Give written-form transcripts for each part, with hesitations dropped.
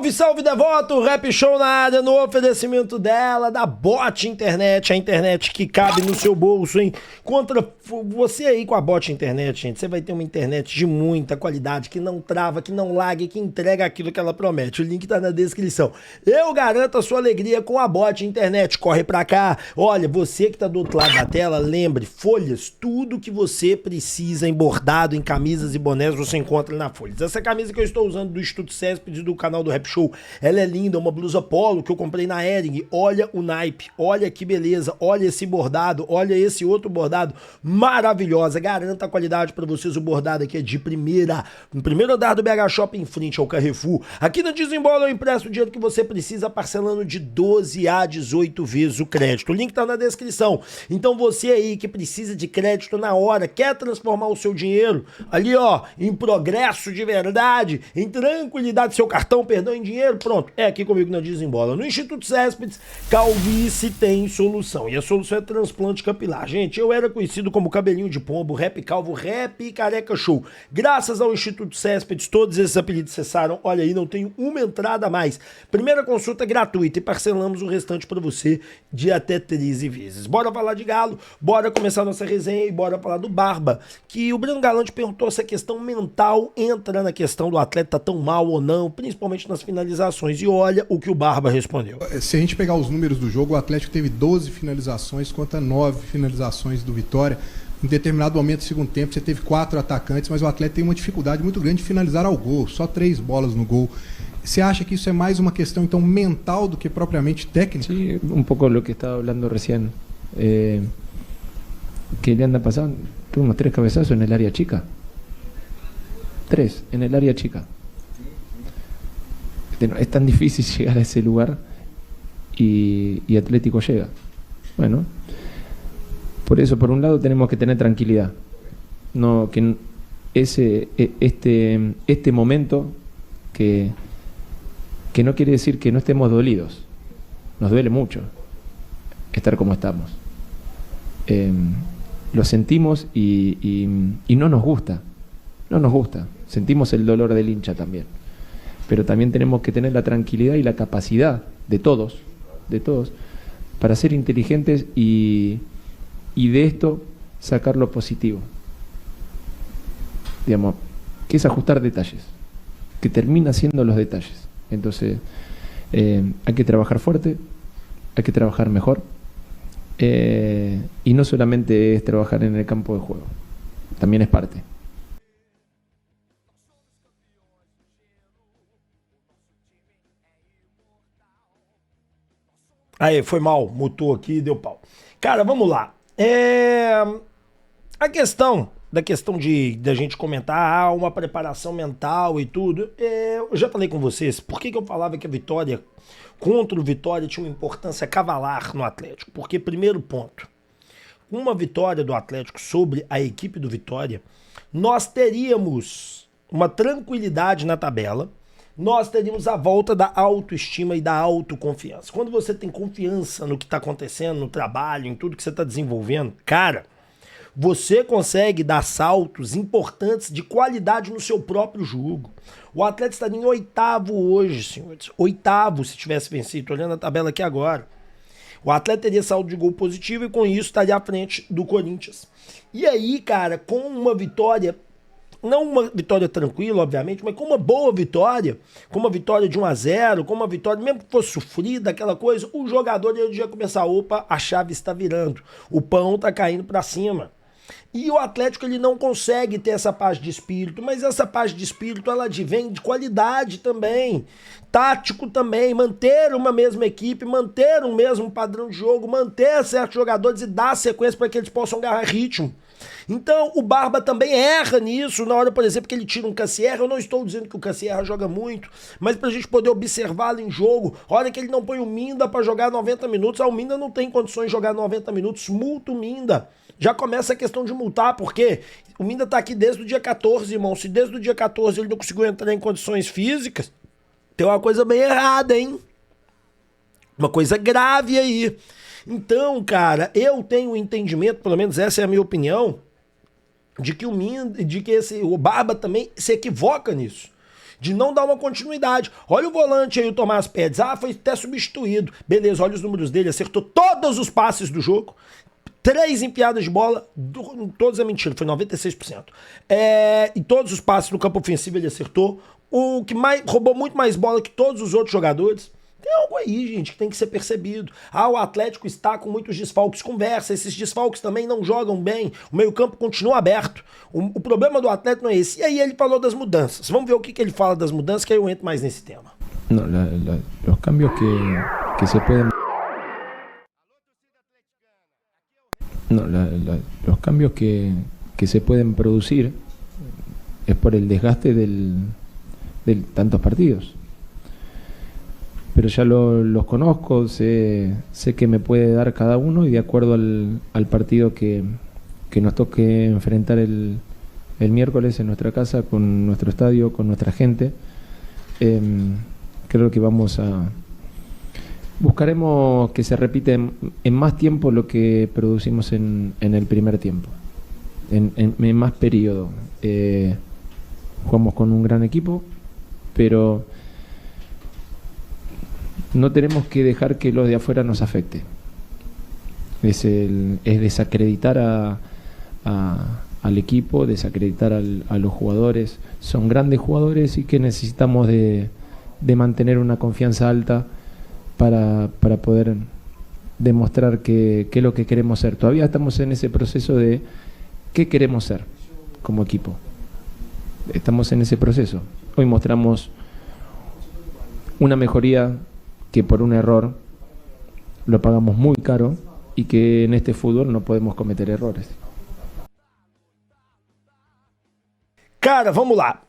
Salve, salve, devoto! Rap Show na área, no oferecimento dela, da Bot Internet, a internet que cabe no seu bolso, hein? Contra você aí com a Bot Internet, gente, você vai ter uma internet de muita qualidade, que não trava, que não lague, que entrega aquilo que ela promete. O link tá na descrição. Eu garanto a sua alegria com a Bot Internet. Corre pra cá. Olha, você que tá do outro lado da tela, lembre, folhas, tudo que você precisa em bordado, em camisas e bonés, você encontra na Folhas. Essa camisa que eu estou usando do Instituto Césped do canal do Rap Show, ela é linda, uma blusa polo que eu comprei na Hering. Olha o naipe, olha que beleza, olha esse bordado, olha esse outro bordado, maravilhosa. Garanta a qualidade para vocês, o bordado aqui é de primeira, no primeiro andar do BH Shopping, em frente ao Carrefour. Aqui na Desembola eu empresto o dinheiro que você precisa, parcelando de 12 a 18 vezes o crédito. O link tá na descrição. Então você aí que precisa de crédito na hora, quer transformar o seu dinheiro ali, ó, em progresso de verdade, em tranquilidade, seu cartão, perdão, em dinheiro, pronto, é aqui comigo na Desembola. No Instituto Céspedes, calvície tem solução, e a solução é transplante capilar. Gente, eu era conhecido como cabelinho de pombo, rap calvo, rap careca show. Graças ao Instituto Céspedes, todos esses apelidos cessaram. Olha aí, não tenho uma entrada a mais. Primeira consulta gratuita e parcelamos o restante para você de até 13 vezes. Bora falar de galo, bora começar nossa resenha e bora falar do Barba, que o Breno Galante perguntou se a questão mental entra na questão do atleta tão mal ou não, principalmente nas finalizações, e olha o que o Barba respondeu. Se a gente pegar os números do jogo, o Atlético teve 12 finalizações contra 9 finalizações do Vitória. Em determinado momento do segundo tempo, você teve 4 atacantes, mas o Atlético tem uma dificuldade muito grande de finalizar ao gol, só 3 bolas no gol. Você acha que isso é mais uma questão, então, mental do que propriamente técnica? Sí, un poco lo que estaba hablando recién. Que le anda pasando, tuvo unos 3 cabezazos en el área chica. 3 en el área chica. Es tan difícil llegar a ese lugar y Atlético llega. Bueno, por eso, por un lado, tenemos que tener tranquilidad. No, que este momento que no quiere decir que no estemos dolidos. Nos duele mucho estar como estamos. Lo sentimos y no nos gusta. No nos gusta. Sentimos el dolor del hincha también. Pero también tenemos que tener la tranquilidad y la capacidad de todos, para ser inteligentes y de esto sacar lo positivo. Digamos, que es ajustar detalles, que termina siendo los detalles. Entonces, hay que trabajar fuerte, hay que trabajar mejor, y no solamente es trabajar en el campo de juego, también es parte. Aí, foi mal, mutou aqui e deu pau. Cara, vamos lá. A questão da gente comentar uma preparação mental e tudo, eu já falei com vocês, por que eu falava que a vitória contra o Vitória tinha uma importância cavalar no Atlético? Porque, primeiro ponto, uma vitória do Atlético sobre a equipe do Vitória, nós teríamos uma tranquilidade na tabela, nós teríamos a volta da autoestima e da autoconfiança. Quando você tem confiança no que está acontecendo, no trabalho, em tudo que você está desenvolvendo, cara, você consegue dar saltos importantes de qualidade no seu próprio jogo. O Atlético estaria em 8º hoje, senhores. 8º se tivesse vencido, olhando a tabela aqui agora. O Atlético teria saldo de gol positivo e com isso estaria à frente do Corinthians. E aí, cara, com uma vitória, não uma vitória tranquila, obviamente, mas com uma boa vitória, com uma vitória de 1-0, com uma vitória, mesmo que fosse sofrida, aquela coisa, o jogador ele já começar, opa, a chave está virando, o pão está caindo para cima. E o Atlético ele não consegue ter essa paz de espírito, mas essa paz de espírito ela advém de qualidade também, tático também, manter uma mesma equipe, manter um mesmo padrão de jogo, manter certos jogadores e dar sequência para que eles possam ganhar ritmo. Então o Barba também erra nisso, na hora, por exemplo, que ele tira um Cassierra. Eu não estou dizendo que o Cassierra joga muito, mas pra gente poder observá-lo em jogo, a hora que ele não põe o Minda pra jogar 90 minutos, o Minda não tem condições de jogar 90 minutos, multa o Minda. Já começa a questão de multar, porque o Minda tá aqui desde o dia 14, irmão. Se desde o dia 14 ele não conseguiu entrar em condições físicas, tem uma coisa bem errada, hein? Uma coisa grave aí. Então, cara, eu tenho um entendimento, pelo menos essa é a minha opinião, de que o Barba também se equivoca nisso. de não dar uma continuidade. Olha o volante aí, o Tomás Pérez. Ah, foi até substituído. Beleza, olha os números dele. Acertou todos os passes do jogo. 3 enfiadas de bola, todos é mentira, foi 96%. E todos os passes no campo ofensivo ele acertou. O que mais roubou muito mais bola que todos os outros jogadores. Tem algo aí, gente, que tem que ser percebido. Ah, o Atlético está com muitos desfalques. Conversa, esses desfalques também não jogam bem. O meio-campo continua aberto. O problema do Atlético não é esse. E aí ele falou das mudanças. Vamos ver o que ele fala das mudanças, que aí eu entro mais nesse tema. No, los cambios que se pueden... No, los cambios que se pueden producir es por el desgaste de tantos partidos. Pero ya los conozco, sé que me puede dar cada uno y de acuerdo al partido que nos toque enfrentar el miércoles en nuestra casa, con nuestro estadio, con nuestra gente, creo que buscaremos que se repite en más tiempo lo que producimos en el primer tiempo, en más periodo. Jugamos con un gran equipo, pero no tenemos que dejar que los de afuera nos afecte. Es desacreditar al equipo, desacreditar a los jugadores. Son grandes jugadores y que necesitamos de mantener una confianza alta para poder demostrar qué es lo que queremos ser. Todavía estamos en ese proceso de qué queremos ser como equipo. Estamos en ese proceso. Hoy mostramos una mejoría que por un error lo pagamos muy caro y que en este fútbol no podemos cometer errores. Cara, vamos lá.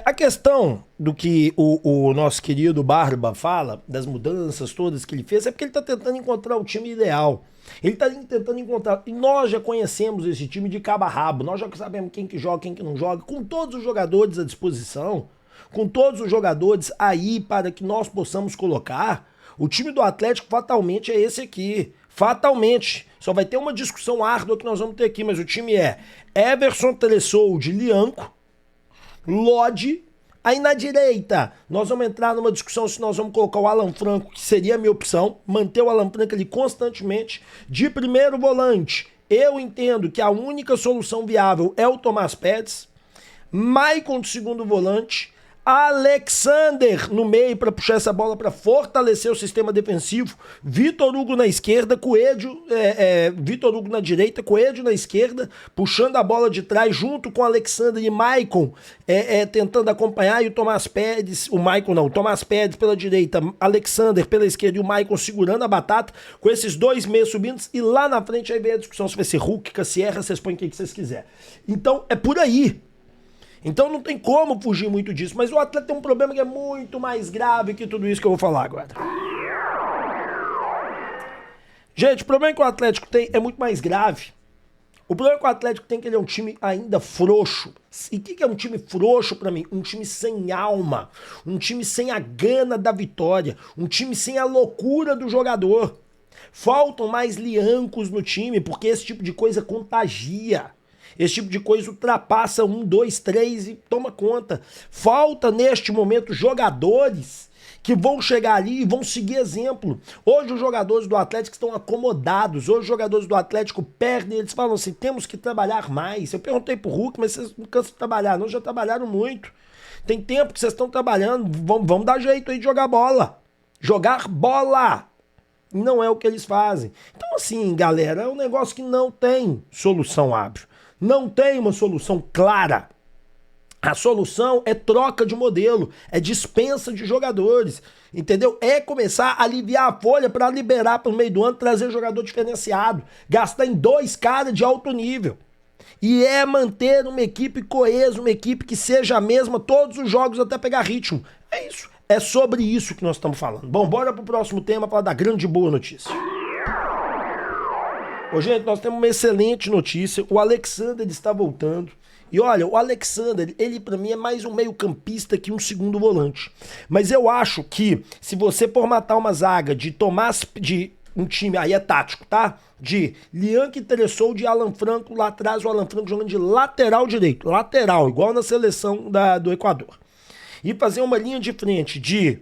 A questão do que o nosso querido Barba fala, das mudanças todas que ele fez, é porque ele está tentando encontrar o time ideal. Ele está tentando encontrar... E nós já conhecemos esse time de cabo a rabo. Nós já sabemos quem que joga, quem que não joga. Com todos os jogadores à disposição, com todos os jogadores aí para que nós possamos colocar, o time do Atlético fatalmente é esse aqui. Fatalmente. Só vai ter uma discussão árdua que nós vamos ter aqui, mas o time é Everson, Tressoldi, Lianco, Lodi. Aí na direita, nós vamos entrar numa discussão se nós vamos colocar o Alan Franco, que seria a minha opção, manter o Alan Franco ali constantemente. De primeiro volante, eu entendo que a única solução viável é o Tomás Pérez. Maicon de segundo volante. Alexander no meio para puxar essa bola para fortalecer o sistema defensivo. Vitor Hugo na esquerda, Coelho, Vitor Hugo na direita, Coelho na esquerda, puxando a bola de trás junto com Alexander e Maicon, tentando acompanhar, e o Tomás Pérez, o Tomás Pérez pela direita, Alexander pela esquerda e o Maicon segurando a batata, com esses dois meios subindo, e lá na frente aí vem a discussão se vai ser Hulk, Cassierra, vocês põem o que vocês quiserem. Então é por aí. Então não tem como fugir muito disso, mas o Atlético tem um problema que é muito mais grave que tudo isso que eu vou falar agora. Gente, o problema que o Atlético tem é muito mais grave. O problema que o Atlético tem é que ele é um time ainda frouxo. E o que é um time frouxo pra mim? Um time sem alma, um time sem a gana da vitória, um time sem a loucura do jogador. Faltam mais liancos no time, porque esse tipo de coisa contagia. Esse tipo de coisa ultrapassa 1, 2, 3 e toma conta. Falta neste momento jogadores que vão chegar ali e vão seguir exemplo. Hoje os jogadores do Atlético estão acomodados. Hoje os jogadores do Atlético perdem. Eles falam assim, temos que trabalhar mais. Eu perguntei pro Hulk, mas vocês não cansam de trabalhar. Não, já trabalharam muito. Tem tempo que vocês estão trabalhando. Vamos dar jeito aí de jogar bola. Jogar bola. Não é o que eles fazem. Então assim, galera, é um negócio que não tem solução óbvia. Não tem uma solução clara. A solução é troca de modelo, é dispensa de jogadores, entendeu? É começar a aliviar a folha para liberar para o meio do ano, trazer jogador diferenciado, gastar em 2 caras de alto nível. E é manter uma equipe coesa, uma equipe que seja a mesma todos os jogos até pegar ritmo. É isso. É sobre isso que nós estamos falando. Bom, bora pro próximo tema, falar da grande boa notícia. Ô, gente, nós temos uma excelente notícia. O Alexander está voltando. E olha, o Alexander, ele pra mim é mais um meio campista que um segundo volante. Mas eu acho que se você formatar uma zaga de um time, aí é tático, tá? De Lianco, Tressoldi e Alan Franco, lá atrás o Alan Franco jogando de lateral direito. Lateral, igual na seleção do Equador. e fazer uma linha de frente de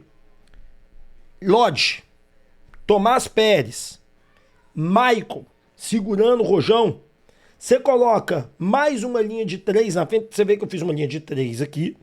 Lodge, Tomás Pérez, Maicon, segurando o Rojão, você coloca mais uma linha de 3 na frente, você vê que eu fiz uma linha de 3 aqui,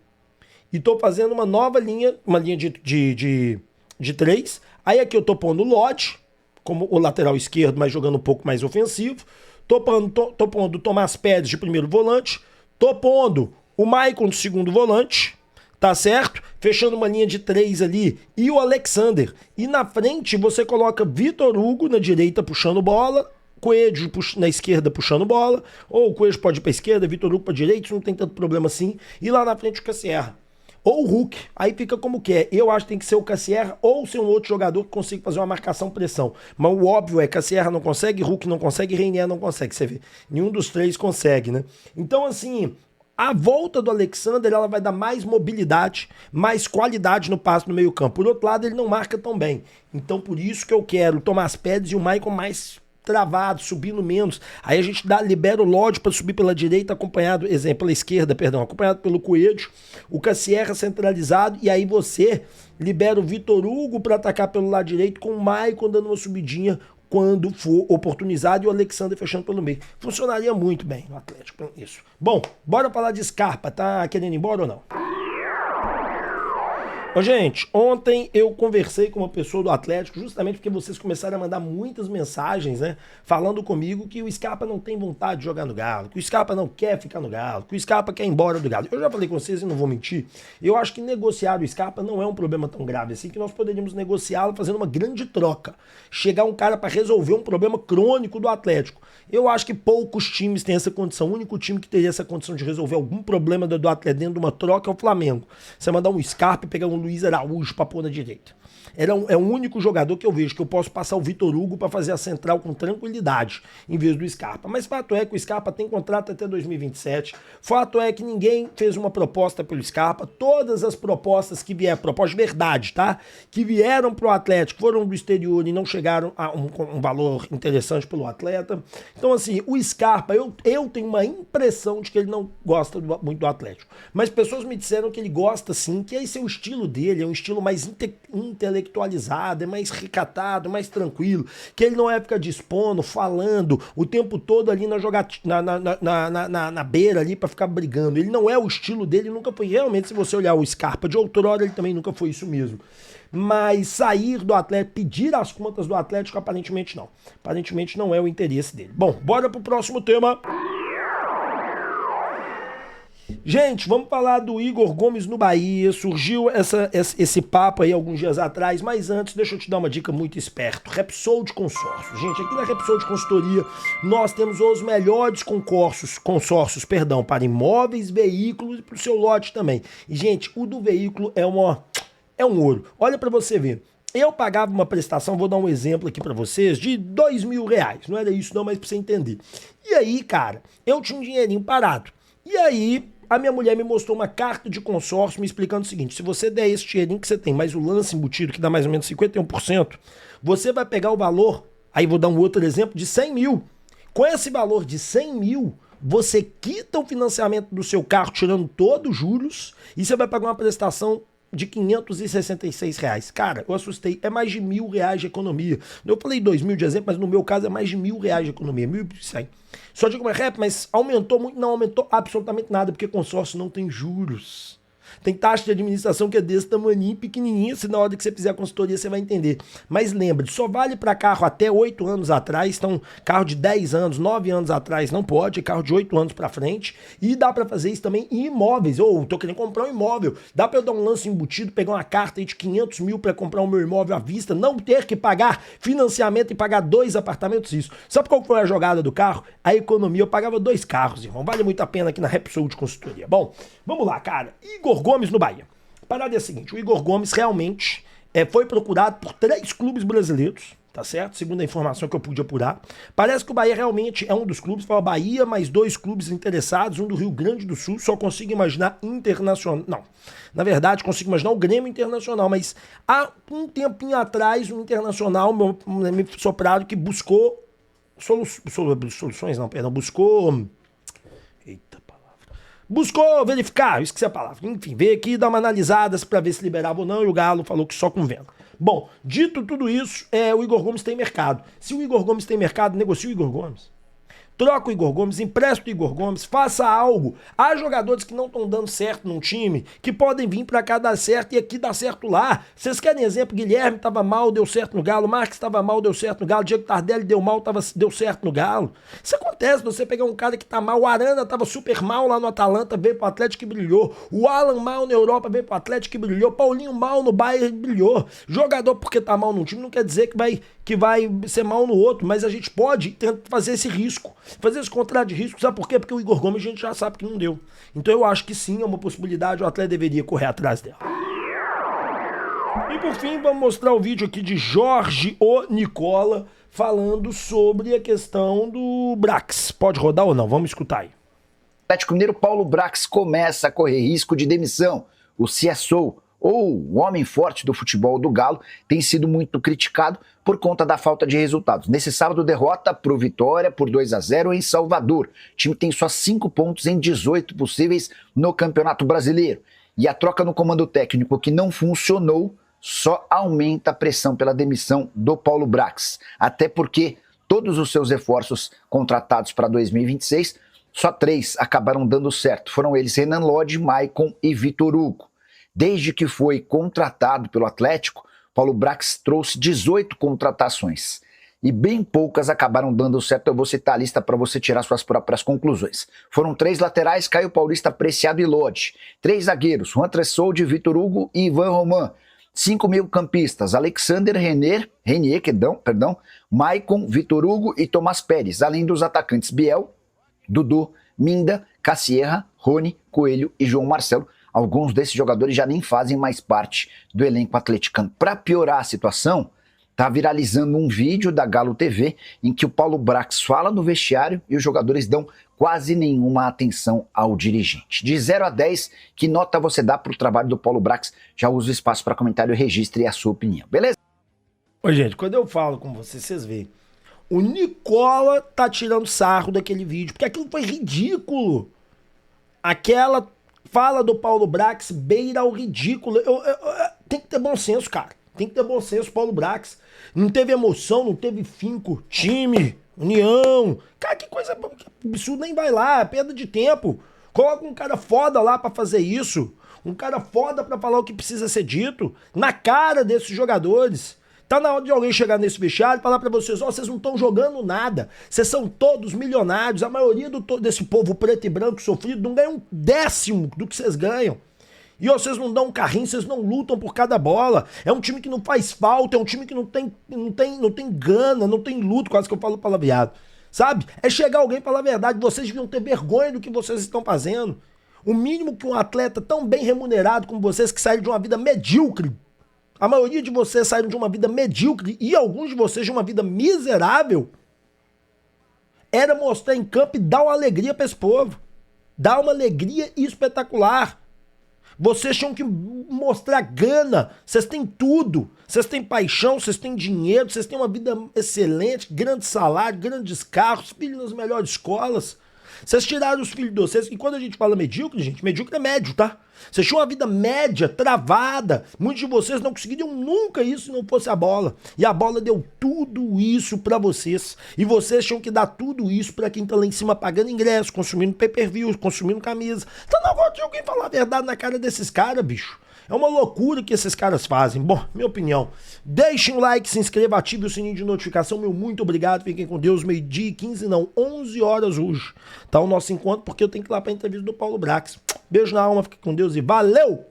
e tô fazendo uma nova linha, uma linha de 3, aí aqui eu tô pondo o Lodge, como o lateral esquerdo, mas jogando um pouco mais ofensivo, tô pondo o Tomás Pérez de primeiro volante, tô pondo o Maicon de segundo volante, tá certo? Fechando uma linha de 3 ali, e o Alexander. E na frente você coloca Vitor Hugo na direita puxando bola, Coelho na esquerda puxando bola, ou o Coelho pode ir pra esquerda, Vitor Hugo pra direita, isso não tem tanto problema assim. E lá na frente o Cassierra. Ou o Hulk, aí fica como quer. Eu acho que tem que ser o Cassierra ou ser um outro jogador que consiga fazer uma marcação-pressão. Mas o óbvio é que Cassierra não consegue, Hulk não consegue, Reinier não consegue, você vê. Nenhum dos três consegue, né? Então, assim, a volta do Alexander, ela vai dar mais mobilidade, mais qualidade no passe no meio campo. Por outro lado, ele não marca tão bem. Então, por isso que eu quero o Tomás Pérez e o Maicon mais travado, subindo menos. Aí a gente libera o Lodge para subir pela direita, acompanhado, pela esquerda, acompanhado pelo Coelho, o Cassierra centralizado, e aí você libera o Vitor Hugo para atacar pelo lado direito, com o Maicon dando uma subidinha quando for oportunizado e o Alexander fechando pelo meio. Funcionaria muito bem no Atlético, isso. Bom, bora falar de Scarpa, tá querendo ir embora ou não? Ô, gente, ontem eu conversei com uma pessoa do Atlético justamente porque vocês começaram a mandar muitas mensagens, né, falando comigo que o Scarpa não tem vontade de jogar no Galo, que o Scarpa não quer ficar no Galo, que o Scarpa quer ir embora do Galo. Eu já falei com vocês e não vou mentir, eu acho que negociar o Scarpa não é um problema tão grave assim, que nós poderíamos negociá-lo fazendo uma grande troca, chegar um cara para resolver um problema crônico do Atlético. Eu acho que poucos times têm essa condição. O único time que teria essa condição de resolver algum problema do Atlético dentro de uma troca é o Flamengo. Você mandar um Scarpa e pegar um Luiz Araújo pra pôr na direita. É o único jogador que eu vejo que eu posso passar o Vitor Hugo para fazer a central com tranquilidade, em vez do Scarpa. Mas fato é que o Scarpa tem contrato até 2027. Fato é que ninguém fez uma proposta pelo Scarpa. Todas as propostas que vieram, proposta de verdade, tá? Que vieram pro Atlético, foram do exterior e não chegaram a um valor interessante pelo atleta. Então, assim, o Scarpa, eu tenho uma impressão de que ele não gosta muito do Atlético. Mas pessoas me disseram que ele gosta sim, que esse é o estilo dele, é um estilo mais intelectualizado, é mais recatado, mais tranquilo, que ele não é ficar dispondo, falando o tempo todo ali na beira ali pra ficar brigando. Ele não é o estilo dele, nunca foi. Realmente, se você olhar o Scarpa de outrora, ele também nunca foi isso mesmo. Mas sair do Atlético, pedir as contas do Atlético, aparentemente não. Aparentemente não é o interesse dele. Bom, bora pro próximo tema. Gente, vamos falar do Igor Gomes no Bahia. Surgiu esse papo aí alguns dias atrás, mas antes deixa eu te dar uma dica muito esperto. Repsol Consórcios. Gente, aqui na Repsol Consultoria nós temos os melhores consórcios para imóveis, veículos e para o seu lote também. E, gente, o do veículo é um ouro. Olha para você ver. Eu pagava uma prestação, vou dar um exemplo aqui para vocês, de R$2.000. Não era isso não, mas para você entender. E aí, cara, eu tinha um dinheirinho parado. E aí, a minha mulher me mostrou uma carta de consórcio me explicando o seguinte: se você der esse dinheirinho que você tem, mais o lance embutido, que dá mais ou menos 51%, você vai pegar o valor, aí vou dar um outro exemplo, de 100 mil. Com esse valor de 100 mil, você quita o financiamento do seu carro, tirando todos os juros, e você vai pagar uma prestação de R$566. Cara, eu assustei. É mais de R$1.000 de economia. Eu falei 2.000 de exemplo, mas no meu caso é mais de R$1.000 de economia. 1.100. Só digo, mas aumentou muito? Não aumentou absolutamente nada, porque consórcio não tem juros. Tem taxa de administração que é desse tamanhinho, pequenininho, se na hora que você fizer a consultoria você vai entender. Mas lembre, só vale para carro até 8 anos atrás, então carro de 10 anos, 9 anos atrás não pode, carro de 8 anos para frente, e dá para fazer isso também em imóveis. Ou tô querendo comprar um imóvel, dá para eu dar um lance embutido, pegar uma carta aí de 500 mil para comprar o meu imóvel à vista, não ter que pagar financiamento e pagar 2 apartamentos, isso. Sabe qual foi a jogada do carro? A economia, eu pagava 2 carros, irmão, vale muito a pena aqui na Repsol de Consultoria. Bom, vamos lá, cara. Igor Gomes no Bahia. A parada é a seguinte, o Igor Gomes realmente foi procurado por 3 clubes brasileiros, tá certo? Segundo a informação que eu pude apurar. Parece que o Bahia realmente é um dos clubes, foi a Bahia mais 2 clubes interessados, um do Rio Grande do Sul, só consigo imaginar Internacional. Não, na verdade consigo imaginar o Grêmio Internacional, mas há um tempinho atrás o Internacional me sopraram que buscou buscou Buscou verificar, esqueci a palavra. Enfim, veio aqui dar uma analisada pra ver se liberava ou não, e o Galo falou que só com venda. Bom, dito tudo isso, o Igor Gomes tem mercado. Se o Igor Gomes tem mercado, negocia o Igor Gomes. Troca o Igor Gomes, empresta o Igor Gomes, faça algo. Há jogadores que não estão dando certo num time, que podem vir pra cá dar certo e aqui dar certo lá. Vocês querem exemplo? Guilherme tava mal, deu certo no Galo. Marques tava mal, deu certo no Galo. Diego Tardelli deu mal, deu certo no Galo. Isso acontece, você pegar um cara que tá mal. O Arana tava super mal lá no Atalanta, veio pro Atlético e brilhou. O Alan mal na Europa, veio pro Atlético e brilhou. Paulinho mal no Bayern e brilhou. Jogador porque tá mal num time não quer dizer que vai ser mal no outro, mas a gente pode tentar fazer esse risco, fazer esse contrato de risco, sabe por quê? Porque o Igor Gomes a gente já sabe que não deu. Então eu acho que sim, é uma possibilidade, o atleta deveria correr atrás dela. E por fim, vamos mostrar o vídeo aqui de Jorge O Nicola falando sobre a questão do Brax. Pode rodar ou não? Vamos escutar aí. Atlético Mineiro, Paulo Brax começa a correr risco de demissão. O CSO, ou o homem forte do futebol do Galo, tem sido muito criticado por conta da falta de resultados. Nesse sábado, derrota para o Vitória por 2-0 em Salvador. O time tem só 5 pontos em 18 possíveis no Campeonato Brasileiro. E a troca no comando técnico que não funcionou só aumenta a pressão pela demissão do Paulo Brax. Até porque todos os seus reforços contratados para 2026, só 3 acabaram dando certo. Foram eles Renan Lodge, Maicon e Vitor Hugo. Desde que foi contratado pelo Atlético, Paulo Brax trouxe 18 contratações. E bem poucas acabaram dando certo. Eu vou citar a lista para você tirar suas próprias conclusões. Foram 3 laterais, Caio Paulista, Preciado e Lodge. 3 zagueiros, Juan Tressolde, Vitor Hugo e Ivan Roman. 5 meio-campistas, Alexander Renier, Maicon, Vitor Hugo e Tomás Pérez. Além dos atacantes Biel, Dudu, Minda, Cassierra, Rony, Coelho e João Marcelo. Alguns desses jogadores já nem fazem mais parte do elenco atleticano. Para piorar a situação, tá viralizando um vídeo da Galo TV em que o Paulo Brax fala no vestiário e os jogadores dão quase nenhuma atenção ao dirigente. De 0 a 10, que nota você dá pro trabalho do Paulo Brax? Já usa o espaço para comentário e registre a sua opinião, beleza? Ô, gente, quando eu falo com vocês veem. O Nicola tá tirando sarro daquele vídeo, porque aquilo foi ridículo. Aquela fala do Paulo Brax beira ao ridículo. Tem que ter bom senso, cara. Tem que ter bom senso, Paulo Brax. Não teve emoção, não teve finco. Time, união. Cara, que coisa absurda, nem vai lá, é perda de tempo. Coloca um cara foda lá pra fazer isso. Um cara foda pra falar o que precisa ser dito. Na cara desses jogadores. Tá na hora de alguém chegar nesse vestiário e falar pra vocês, vocês não estão jogando nada. Vocês são todos milionários. A maioria desse povo preto e branco sofrido não ganha um décimo do que vocês ganham. E vocês não dão um carrinho, vocês não lutam por cada bola. É um time que não faz falta, é um time que não tem gana, não tem luto, quase que eu falo palavreado. Sabe? É chegar alguém e falar a verdade. Vocês deviam ter vergonha do que vocês estão fazendo. O mínimo que um atleta tão bem remunerado como vocês, que saíram de uma vida medíocre, a maioria de vocês saíram de uma vida medíocre e alguns de vocês de uma vida miserável, era mostrar em campo e dar uma alegria para esse povo. Dar uma alegria espetacular. Vocês tinham que mostrar gana. Vocês têm tudo. Vocês têm paixão, vocês têm dinheiro, vocês têm uma vida excelente, grande salário, grandes carros, filhos nas melhores escolas. Vocês tiraram os filhos de vocês. E quando a gente fala medíocre, gente, medíocre é médio, tá? Vocês tinham uma vida média, travada. Muitos de vocês não conseguiriam nunca isso se não fosse a bola. E a bola deu tudo isso pra vocês. E vocês tinham que dar tudo isso pra quem tá lá em cima pagando ingresso, consumindo pay-per-view, consumindo camisa. Então não gosto de alguém falar a verdade na cara desses caras, bicho. É uma loucura que esses caras fazem. Bom, minha opinião. Deixem um like, se inscreva, ative o sininho de notificação. Meu muito obrigado. Fiquem com Deus. Meio-dia e 15, não. 11 horas hoje. Tá o nosso encontro, porque eu tenho que ir lá pra entrevista do Paulo Brax. Beijo na alma, fiquem com Deus e valeu!